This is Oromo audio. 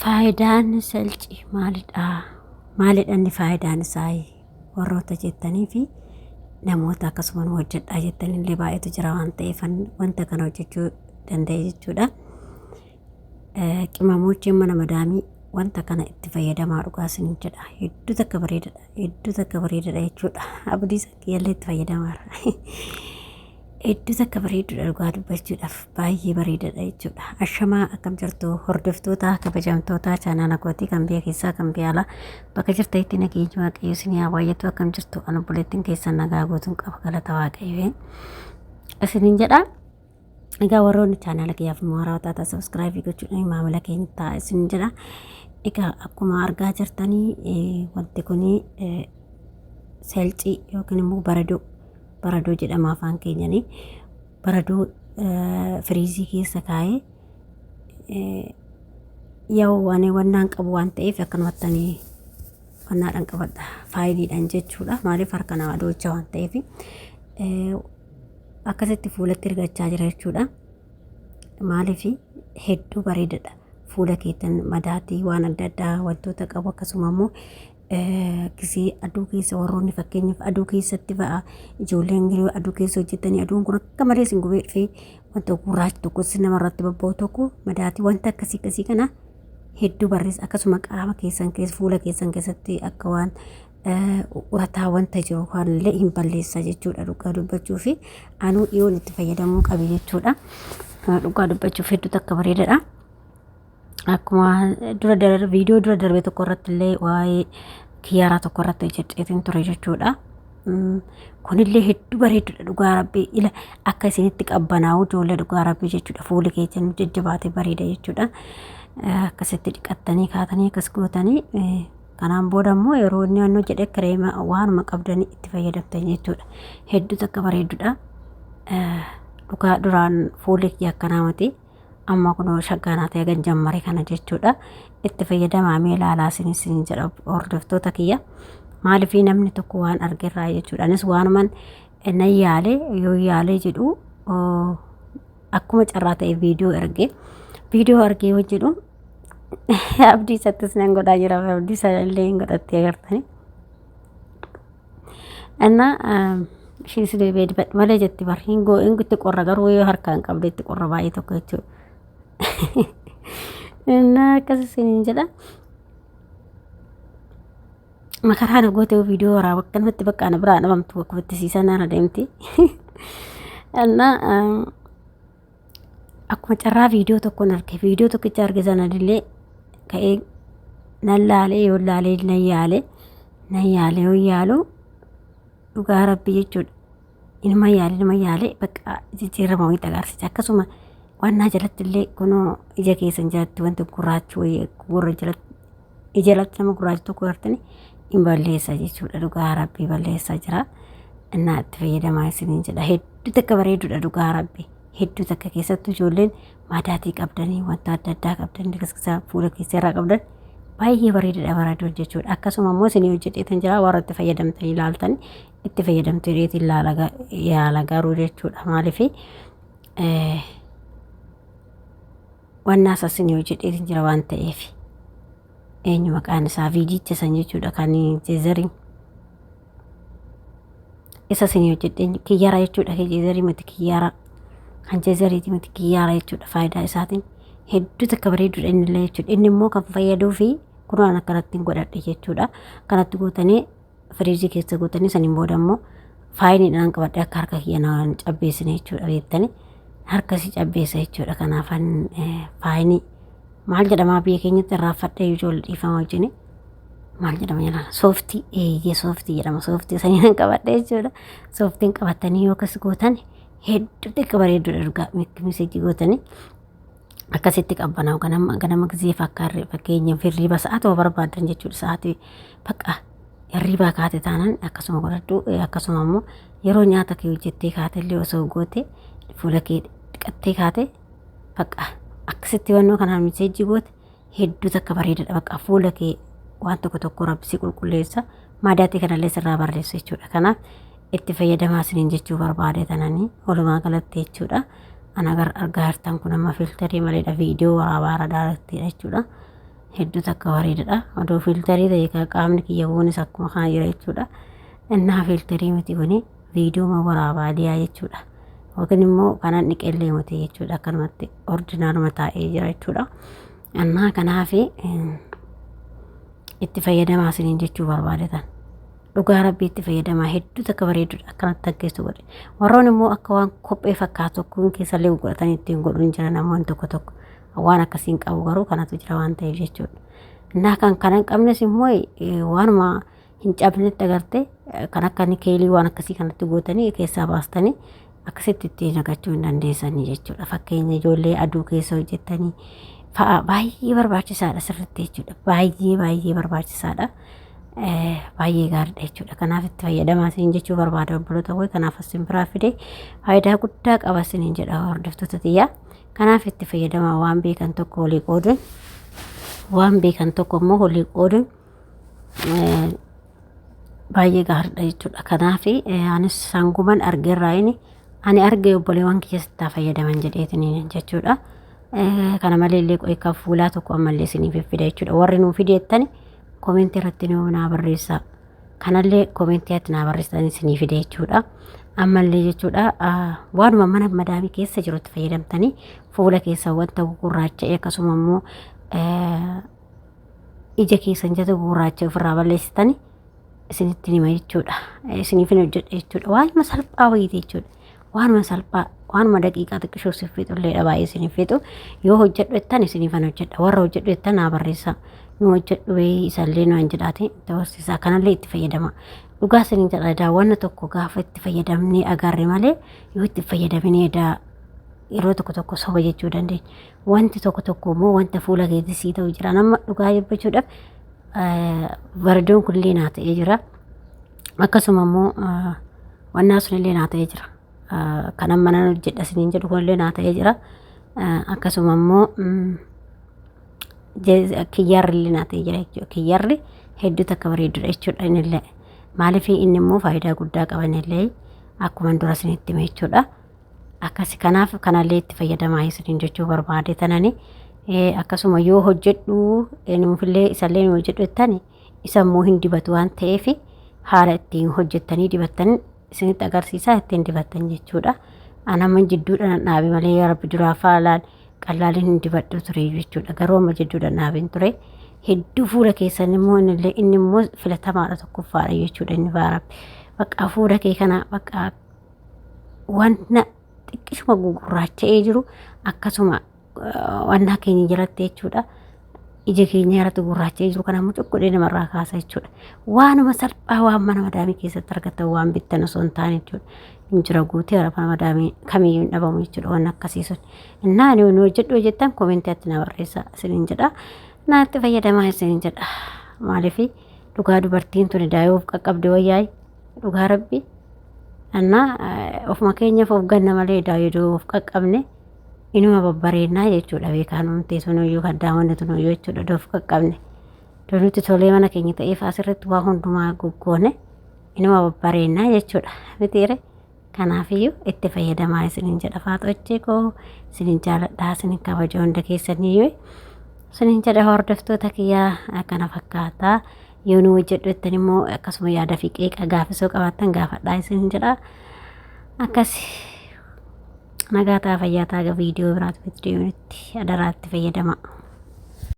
Faayidaan salcii maalidha? Maalidha inni faayidaan isaa? Warroota jettanii fi namoota akkasumas hojjedhaa jettanii illee baay'eetu jira waan ta'eef wanta kana hojjechuu danda'e jechuudha. Qimamoojjiin mana madaamii wanta kana itti fayyadamaa dhugaa isiniin jedha. Hedduu takka bareedaadha jechuudha. Abdii sakkiyallee itti fayyadamaarra. Hedduu takka bareeduudha dhugaa dubbachuudhaaf baay'ee bareedaadha jechuudha. Ashamaa akkam jirtu hordoftoota kabajamtoota chaanaala kootii kan biyya keessaa kan biyya alaa bakka jirtanitti nageenya waaqayyo isin haa baay'atu. Akkam jirtu obboleettiin keessan nagaa gootuun qaba galata waaqayyo isiniin jedha. Egaa warroonni chaanaala kiyyaaf mooraa taata subscribe gochuudhaan maamila keenya ta'a isiniin jedha. Egaa akkuma argaa jirtanii wanti kuni selcii yookiin immoo baradoo jedhama afaan keenyanii. Baradoo firiizii keessa kaa'ee wannaan qabu waan ta'eef akkanumattanii wannaadhaan qabadha faayidiidhaan jechuudha. Maaliif harka namaa dhoowwachaa waan ta'eef akkasitti fuulatti ergachaa jira jechuudha. Maaliif hedduu bareedaadha. Fuula keetan madaatii waan adda addaa wantoota qabu akkasuma immoo gisee aduu keessa warroonni fakkeenyaaf aduu keessatti ba'a ijoolleen giroo aduu keessa hojjetanii aduun kun akka malee sin gubee fi wanta gurraacha tokko namarratti bobba'u tokko madaatii wanta akkasii kana hedduu barreessa. Akkasuma qaama keessan keessa fuula keessan keessatti akka waan urataa wanta jiru kanallee hin balleessa jechuudha. Dhugaa dubbachuu fi anuu dhiyoon itti fayyadamuu qabi jechuudha. Dhugaa dubbachuuf hedduu takka bareedaadha. Akkuma viidiyoo dura darbe tokko irratti illee waa'ee kiyyaaraa tokko irratti hojjeteetiin ture jechuudha. Kunillee hedduu bareedudha dhugaa rabbii ila akka isinitti qabbanaa'u ijoollee dhugaa rabbii jechuudha. Fuuli keessan jajjabaatee bareeda jechuudha. Akkasitti dhiqattanii kaatanii akkas gootanii kanaan booda immoo yeroo inni annoo jedhee kireema waanuma qabdanii itti fayyadamtan jechuudha. Hedduu takka bareedudha. Dhugaa duraan fuuli kiyya akkanaa miti. Amma kunoo shaggaanaa ta'e gan jammare kana jechuudha. Itti fayyadamaa mee ilaalaa isin jedha hordoftoota kiyya. Maaliif namni tokko waan argerraa jechuudha. Anis waanuman nan yoo yaalee jedhu akkuma carraa ta'e viidiyoo argee hojjedhu abdii isattis nan godhaa jira. Abdii isaa illee hin godhattee agartanii. Ishiis deebi'ee malee jetti bar hin itti qorra garuu yoo harkaan qabde itti qorra baay'ee tokko jechuudha. Akkas isiniin jedha. Makaraan gootee viidiyoo waraabaa akkanumatti bakka ana biraa dhabamtu akkuma itti siisan ana deemti. Akkuma carraa viidiyoo tokkoon arge viidiyoo tokkicha arge sanadillee ka'ee nan laalee yoo laalee nan yaalee yoo yaalu dhugaa rabbii jechuudha. Ilma yaalee bakka jijjiirama wayii agarsiisa. Akkasuma wannaa jalatti illee kunoo ija keessan jalatti wanti gurraachi wayii gurra jalatti ija jalatti nama gurraachi tokko artanii hin balleessa jechuudha. Dhugaa rabbii balleessaa jira. Innaa itti fayyadamaa isiniin jedha. Hedduu takka bareedudha dhugaa rabbii. Hedduu takka keessattuu ijoolleen madaatii qabdanii wanta adda addaa qabdanii akkasumas fuula keessa irraa qabdan baay'ee bareedadha baradoon jechuudha. Akkasuma immoo isin hojjetan jira warra itti fayyadamtanii ilaaltanii itti fayyadamtee dheetiin yaala garuu jechuudha. Maaliif wannaas isin hojjetan jira waan ta'eef eenyu maqaan isaa viidicha san jechuudha kan jeezariin isa isin hojjetan kiyyaara jechuudha. Jeezarii miti kiyyaara kan jeezariiti miti kiyyaara jechuudha. Faayidaa isaatiin hedduu takka bareedudha innillee jechuudha. Inni immoo kan fayyaduu fi kunaan akkanatti godhadhe jechuudha. Kanatti gootanii firiizii keessa gootanii saniin booda immoo faayiniidhaan qabadhe akka harka kiyyanaan cabbeessine jechuudha. Beektanii harkasii cabbeessa jechuudha. Kanaafan faayinii maal jedhama biyya keenyatti irraanfadhee ijoollee dhiifama wajjin maal jedhama jedhama sooftii jedhama. Sooftii saniin qabadhe jechuudha. Sooftiin qabatanii yoo akkas gootan hedduu takka bareedudha dhugaa miseejii gootanii akkasitti qabbanaa'u ganama gisee fakkeenyaaf hirriiba sa'aatuma barbaadan jechuudha. Sa'aatii bakka hirriibaa kaate taanaan akkasuma godhadhu. Akkasuma immoo yeroo nyaata kee hojjettee kaate illee osoo goote fuula kee dhiqattee kaate bakka akkasitti wannoo kanaan miseejii goote hedduu takka bareedadha. Bakka fuula kee waan tokko rabbisii qulqulleessa madaatii kanallee sirraa barreessa jechuudha. Kanaaf itti fayyadamaa isiniin jechuu barbaade tananii walumaa galatti jechuudha. Ana argaa jirtan kun amma filtarii maleedha viidiyoo waraabaa irra daarattiidha jechuudha. hedduu takka bareedadha. Odoo filtarii ta'e qaamni kiyya kunis akkuma kana jira jechuudha. Innaa filtarii miti kuni viidiyoo waraabaa dhiyaa jechuudha. Yookiin immoo kanan dhiqellee miti jechuudha. Akkanumatti ordinaaruma taa'ee jira jechuudha. Innaa kanaaf itti fayyadamaa isiniin jechuu barbaadetan. Dhugaa rabbii itti fayyadamaa hedduu takka bareedudha. Akkanatti aggeessu godhe. Warroon immoo akka waan kophee fakkaatu kun keessallee godhatanii ittiin godhuun jira namoonni tokko waan akkasiin qabu garuu kanatu jira waan ta'eef jechuudha. Innaa kan kana hin qabnes immoo waanuma hin cabnetti agartee kan akka nikeelii waan akkasii kanatti gootanii keessaa baastanii akkasitti ittiin naqachuu hin dandeessanii jechuudha. Fakkeenya ijoollee aduu keessa hojjettanii fa'a baay'ee barbaachisaadha sirriitti jechuudha. Baay'ee barbaachisaadha. Baay'ee gaariidha jechuudha. Kanaaf itti fayyadamaa isiniin jechuu barbaada obboloota koo. Kanaaf asin biraa fide faayidaa guddaa qaba isiniin jedha hordoftoota xiyyaa. Kanaaf itti fayyadamaa waan beekan tokko olii qooduun waan beekan tokko immoo olii qooduun baay'ee gaariidha jechuudha. Kanaaf anis sanguman argeerraa ani arge obboleewwan kiyya sittaa fayyadaman jedheetiniin jechuudha. Kana malee illee qoykaa fuulaa tokko ammallee isiniif fida jechuudha. Warri nuu fideettani komentii irratti naa barreessaa. Kanallee komentii irratti naa barreessanii isiniif fide jechuudha. Ammallee jechuudha waanuma mana madaamii keessa jirutti fayyadamtanii fuula keessa wanta gurraacha'e akkasuma immoo ija keessan jata gurraacha'e ofirraa balleessitanii isinitti hima jechuudha. Isiniif hin hojjedhe jechuudha. Waanuma salphaa wayiiti jechuudha. Waanuma salphaa waanuma daqiiqaa xiqqishoo siffixullee baay'ee isiniif fixu yoo hojjedhu jettan isiniifan hojjedha. Warra hojjedhu jettan naa barreessaa. Nu hojjedhu isallee nu hin jedhaate ta'uusisaa kanallee itti fayyadama. Dhugaa isiniin jedha daawwanna tokko gaafa itti fayyadamnee agarre malee yoo itti fayyadamnee yeroo tokko soba jechuu dandeenya. Wanti tokko immoo wanta fuula keetti ta'u jira. Nama dhugaa jibbachuudhaaf bardoon kullee naa ta'ee jira. Akkasuma immoo wannaa sunillee naa ta'ee jira. Kanan mana hojjedha isiniin jedhu kunillee naa ta'ee jira. Akkasuma immoo kiyyarri naa ta'ee jira jechuudha. Kiyyarri hedduu takka bareedudha jechuudha innillee. Maaliif inni immoo faayidaa guddaa qabanillee akkuma dura isinitti hime jechuudha. Akkasi kanaaf kanallee itti fayyadamaa isiniin jechuu barbaade tanani akkasuma yoo hojjedhu nuufillee isallee nu hojjedhu jettani isa immoo hin dibatu waan ta'eef haala ittiin hojjettanii dibattan isinitti agarsiisaa ittiin dibattan jechuudha. Anamma jidduudhaan dhaabe malee yaa rabbi duraa faalaan qallaaliin hin dibadhu ture jechuudha. Garuu amma jidduudhaan dhaabeen ture. Hedduu fuula keessan immoo inni immoo filatamaadha tokkoffaadha jechuudha inni baarabbi. Bakka fuula kee kana bakka wanna xiqqishuma gurraacha'ee jiru akkasuma wannaa keenya jalatti jechuudha. Ija keenya irratti gurraacha'ee jiru kana immoo cuqqudhee namarraa kaasa jechuudha. Waanuma salphaa waan mana madaamii keessatti argatan waan bittan osoo hin taane jechuudha. Injira guutee mana madaamii kamiyyuu hin dhabamu jechuudha waan akkasii sun. Innaa nu hojjedhu jettan koomentiitti na barreessaa isiniin jedha. Naatti fayyadamaa isiniin jedha. Maaliif dhugaa dubartiin tuni daa'uuf qaqqabde wayyaay dhugaa rabbi. Annaa ofuma keenyaaf of ganna malee daa'uu of qaqqabne inuma babbareennaa jechuudha. Beekaan humtee sunuyyuu kan daawwanne tunuyyuu jechuudha doof qaqqabne. Donutti tolee mana keenya ta'eef asirratti waa hundumaa goggoone inuma babbareennaa jechuudha. Mitiire kanaafiyyuu itti fayyadamaa isiniin jedha. Faaxochee koo isiniin jaaladhaa isiniin kabaja hunda keessaniyyuu. Isiniin jedha hordoftoota kiyyaa akkana fakkaataa. Yoo nu hojjedhu jettan immoo akkasuma yaada fi qeeqa gaafisoo qabaattan gaafadhaa isiniin jedha. Akkasi nagaa ta'a fayyaa ta'a viidiyoo biraatu itti deemuutti adaraatti fayyadama.